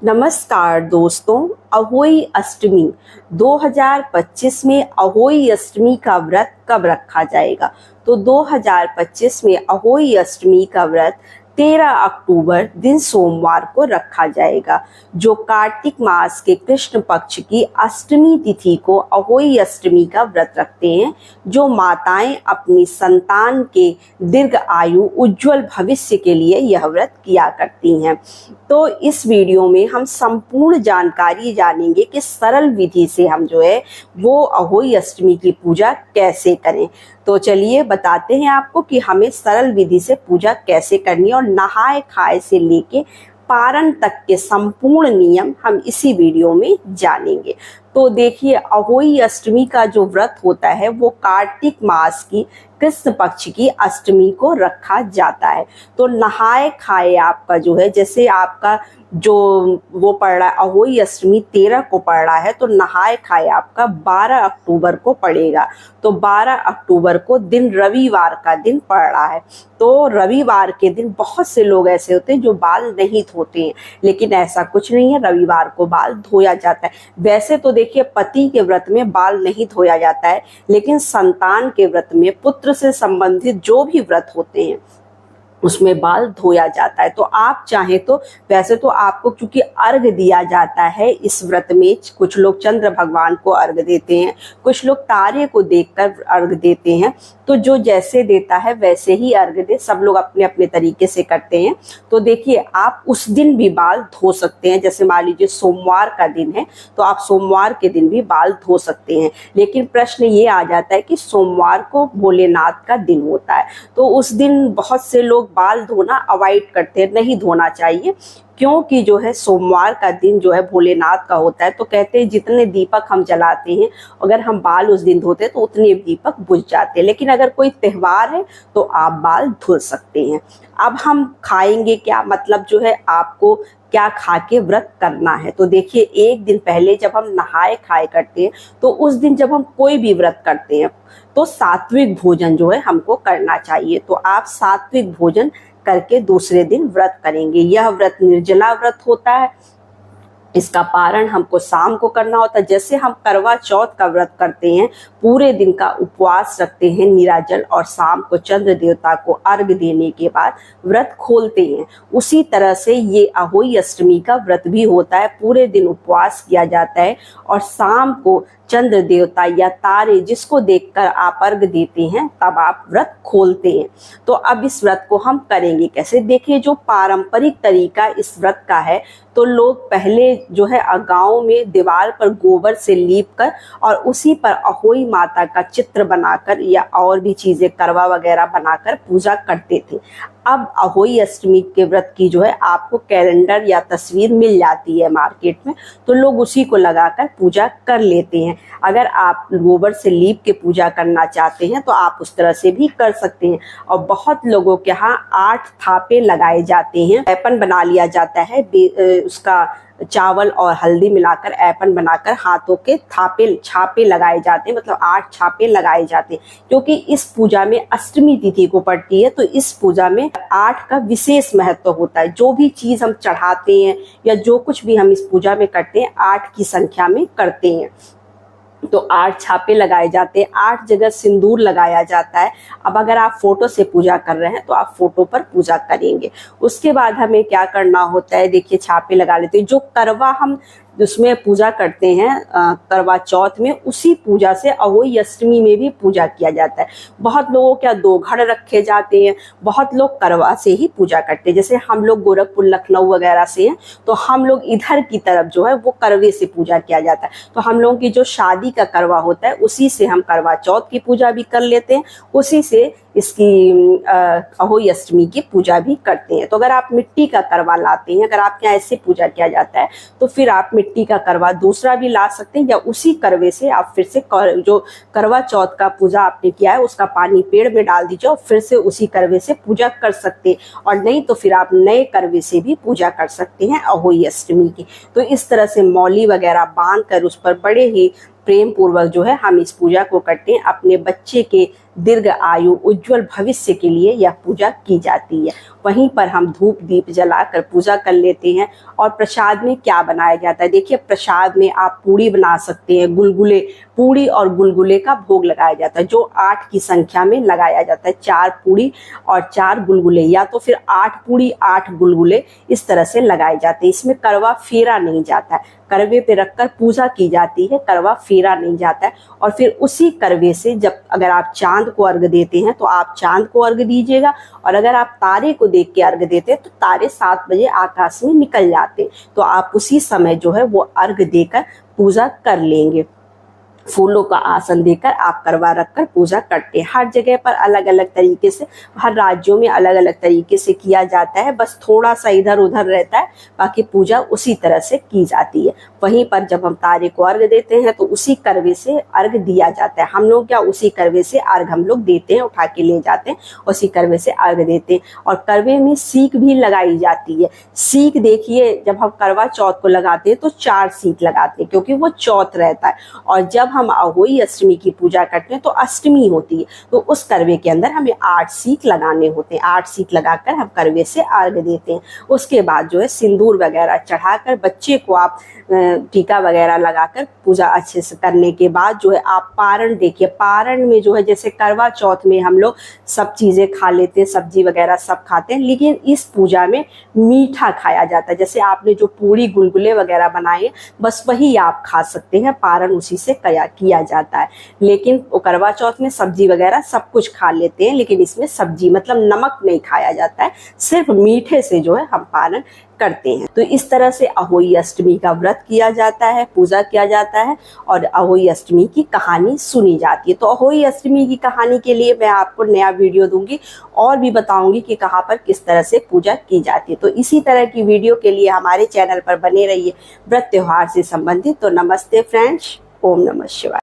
नमस्कार दोस्तों, अहोई अष्टमी 2025 में अहोई अष्टमी का व्रत कब रखा जाएगा। तो 2025 में अहोई अष्टमी का व्रत 13 अक्टूबर दिन सोमवार को रखा जाएगा, जो कार्तिक मास के कृष्ण पक्ष की अष्टमी तिथि को अहोई अष्टमी का व्रत रखते हैं, जो माताएं अपनी संतान के दीर्घ आयु उज्जवल भविष्य के लिए यह व्रत किया करती हैं। तो इस वीडियो में हम संपूर्ण जानकारी जानेंगे कि सरल विधि से हम जो है वो अहोई अष्टमी की पूजा कैसे करें। तो चलिए बताते हैं आपको कि हमें सरल विधि से पूजा कैसे करनी है और नहाए खाए से लेके पारण तक के संपूर्ण नियम हम इसी वीडियो में जानेंगे। तो देखिए, अहोई अष्टमी का जो व्रत होता है वो कार्तिक मास की कृष्ण पक्ष की अष्टमी को रखा जाता है। तो नहाए खाए आपका जो है, जैसे आपका जो वो पड़ रहा है अहोई अष्टमी 13 को पड़ रहा है, तो नहाए खाए आपका 12 अक्टूबर को पड़ेगा। तो 12 अक्टूबर को दिन रविवार का दिन पड़ रहा है। तो रविवार के दिन बहुत से लोग ऐसे होते हैं जो बाल नहीं धोते हैं, लेकिन ऐसा कुछ नहीं है, रविवार को बाल धोया जाता है। वैसे तो देखिए, पति के व्रत में बाल नहीं धोया जाता है, लेकिन संतान के व्रत में, पुत्र से संबंधित जो भी व्रत होते हैं उसमें बाल धोया जाता है। तो आप चाहें तो, वैसे तो आपको क्योंकि अर्घ दिया जाता है इस व्रत में, कुछ लोग चंद्र भगवान को अर्घ देते हैं, कुछ लोग तारे को देखकर अर्घ देते हैं। तो जो जैसे देता है वैसे ही अर्घ दे, सब लोग अपने अपने तरीके से करते हैं। तो देखिए, आप उस दिन भी बाल धो सकते हैं। जैसे मान लीजिए सोमवार का दिन है, तो आप सोमवार के दिन भी बाल धो सकते हैं। लेकिन प्रश्न ये आ जाता है कि सोमवार को भोलेनाथ का दिन होता है, तो उस दिन बहुत से लोग बाल धोना अवॉइड करते हैं, नहीं धोना चाहिए, क्योंकि जो है सोमवार का दिन जो है भोलेनाथ का होता है। तो कहते हैं जितने दीपक हम जलाते हैं, अगर हम बाल उस दिन धोते हैं तो उतने दीपक बुझ जाते हैं। लेकिन अगर कोई त्यौहार है तो आप बाल धुल सकते हैं। अब हम खाएंगे क्या, मतलब जो है आपको क्या खा के व्रत करना है। तो देखिए, एक दिन पहले जब हम नहाए खाए करते हैं, तो उस दिन जब हम कोई भी व्रत करते हैं तो सात्विक भोजन जो है हमको करना चाहिए। तो आप सात्विक भोजन करके दूसरे दिन व्रत करेंगे। यह व्रत निर्जला व्रत होता है, इसका पारण हमको शाम को करना होता है। जैसे हम करवा चौथ का व्रत करते हैं, पूरे दिन का उपवास रखते हैं निराजल, और शाम को चंद्र देवता को अर्घ देने के बाद व्रत खोलते हैं, उसी तरह से ये अहोई अष्टमी का व्रत भी होता है। पूरे दिन उपवास किया जाता है और शाम को चंद्र देवता या तारे जिसको देखकर आप अर्घ देते हैं तब आप व्रत खोलते हैं। तो अब इस व्रत को हम करेंगे कैसे। देखिए, जो पारंपरिक तरीका इस व्रत का है, तो लोग पहले जो है गांव में दीवार पर गोबर से लीप कर और उसी पर अहोई माता का चित्र बनाकर या और भी चीजें करवा वगैरह बनाकर पूजा करते थे। अब अहोई अष्टमी के व्रत की जो है आपको कैलेंडर या तस्वीर मिल जाती है मार्केट में, तो लोग उसी को लगाकर पूजा कर लेते हैं। अगर आप गोबर से लीप के पूजा करना चाहते हैं तो आप उस तरह से भी कर सकते हैं। और बहुत लोगों के यहाँ 8 थापे लगाए जाते हैं, ऐपन बना लिया जाता है, उसका चावल और हल्दी मिलाकर ऐपन बनाकर हाथों के छापे लगाए जाते हैं, मतलब 8 छापे लगाए जाते हैं। क्योंकि इस पूजा में अष्टमी तिथि को पड़ती है, तो इस पूजा में 8 का विशेष महत्व होता है। जो भी चीज हम चढ़ाते हैं या जो कुछ भी हम इस पूजा में करते हैं, 8 की संख्या में करते हैं। तो 8 छापे लगाए जाते हैं, 8 जगह सिंदूर लगाया जाता है। अब अगर आप फोटो से पूजा कर रहे हैं तो आप फोटो पर पूजा करेंगे। उसके बाद हमें क्या करना होता है, देखिए छापे लगा लेते हैं। जो करवा हम उसमें पूजा करते हैं करवा चौथ में, उसी पूजा से अहोई अष्टमी में भी पूजा किया जाता है। बहुत लोगों के 2 घड़ रखे जाते हैं, बहुत लोग करवा से ही पूजा करते हैं। जैसे हम लोग गोरखपुर लखनऊ वगैरह से हैं, तो हम लोग इधर की तरफ जो है वो करवे से पूजा किया जाता है। तो हम लोगों की जो शादी का करवा होता है उसी से हम करवा चौथ की पूजा भी कर लेते हैं, उसी से इसकी अहोई अष्टमी की पूजा भी करते हैं। तो अगर आप मिट्टी का करवा लाते हैं, अगर आपके यहाँ ऐसे पूजा किया जाता है, तो फिर आप मिट्टी का करवा दूसरा भी ला सकते हैं, या उसी करवे से आप फिर से जो करवा चौथ का पूजा आपने किया है उसका पानी पेड़ में डाल दीजिए और फिर से उसी करवे से पूजा कर सकते हैं। और नहीं तो फिर आप नए करवे से भी पूजा कर सकते हैं अहोई अष्टमी की। तो इस तरह से मौली वगैरह बांध कर उस पर बड़े ही प्रेम पूर्वक जो है हम इस पूजा को करते हैं। अपने बच्चे के दीर्घ आयु उज्जवल भविष्य के लिए यह पूजा की जाती है। वहीं पर हम धूप दीप जलाकर पूजा कर लेते हैं। और प्रसाद में क्या बनाया जाता है, देखिए प्रसाद में आप पूड़ी बना सकते हैं, गुलगुले, पूड़ी और गुलगुले का भोग लगाया जाता है, जो 8 की संख्या में लगाया जाता है। 4 पूड़ी और 4 गुलगुले, या तो फिर 8 पूड़ी 8 गुलगुले इस तरह से लगाए जाते हैं। इसमें करवा फेरा नहीं जाता है, करवे पे रखकर पूजा की जाती है, करवा फेरा नहीं जाता है। और फिर उसी करवे से जब अगर आप चांद को अर्घ देते हैं तो आप चांद को अर्घ दीजिएगा, और अगर आप तारे को देख के अर्घ देते हैं तो तारे 7 बजे आकाश में निकल जाते, तो आप उसी समय जो है वो अर्घ देकर पूजा कर लेंगे। फूलों का आसन देकर आप करवा रखकर पूजा करते हैं। हर जगह पर अलग अलग तरीके से, हर राज्यों में अलग अलग तरीके से किया जाता है, बस थोड़ा सा इधर उधर रहता है, बाकी पूजा उसी तरह से की जाती है। वहीं पर जब हम तारे को अर्घ देते हैं तो उसी करवे से अर्घ दिया जाता है। हम लोग क्या उसी करवे से अर्घ हम लोग देते हैं, उठा के ले जाते हैं, उसी करवे से अर्घ देते हैं। और करवे में सीख भी लगाई जाती है। सीख देखिए, जब हम करवा चौथ को लगाते हैं तो 4 सीख लगाते हैं, क्योंकि वो चौथ रहता है। और जब हम अहोई अष्टमी की पूजा करते हैं तो अष्टमी होती है, तो उस करवे के अंदर हमें 8 सीख लगाने होते हैं। 8 सीख लगाकर हम करवे से अर्घ देते हैं। उसके बाद जो है सिंदूर वगैरह चढ़ाकर, बच्चे को आप टीका वगैरह लगाकर पूजा अच्छे से करने के बाद जो है आप पारण देखिए, पारण में जो है जैसे करवा चौथ में हम लोग सब चीज़ें खा लेते हैं, सब्जी वगैरह सब खाते हैं, लेकिन इस पूजा में मीठा खाया जाता है। जैसे आपने जो पूड़ी गुलगुले वगैरह बनाए बस वही आप खा सकते हैं, पारण उसी से किया जाता है। लेकिन करवा चौथ में सब्जी वगैरह सब कुछ खा लेते हैं, लेकिन इसमें सब्जी मतलब नमक नहीं खाया जाता है, सिर्फ मीठे से जो है हम पारण करते हैं। तो इस तरह से अहोई अष्टमी का व्रत किया जाता है, पूजा किया जाता है, और अहोई अष्टमी की कहानी सुनी जाती है। तो अहोई अष्टमी की कहानी के लिए मैं आपको नया वीडियो दूंगी और भी बताऊंगी कि कहाँ पर किस तरह से पूजा की जाती है। तो इसी तरह की वीडियो के लिए हमारे चैनल पर बने रहिए व्रत त्योहार से संबंधित। तो नमस्ते फ्रेंड्स, ओम नमः शिवाय।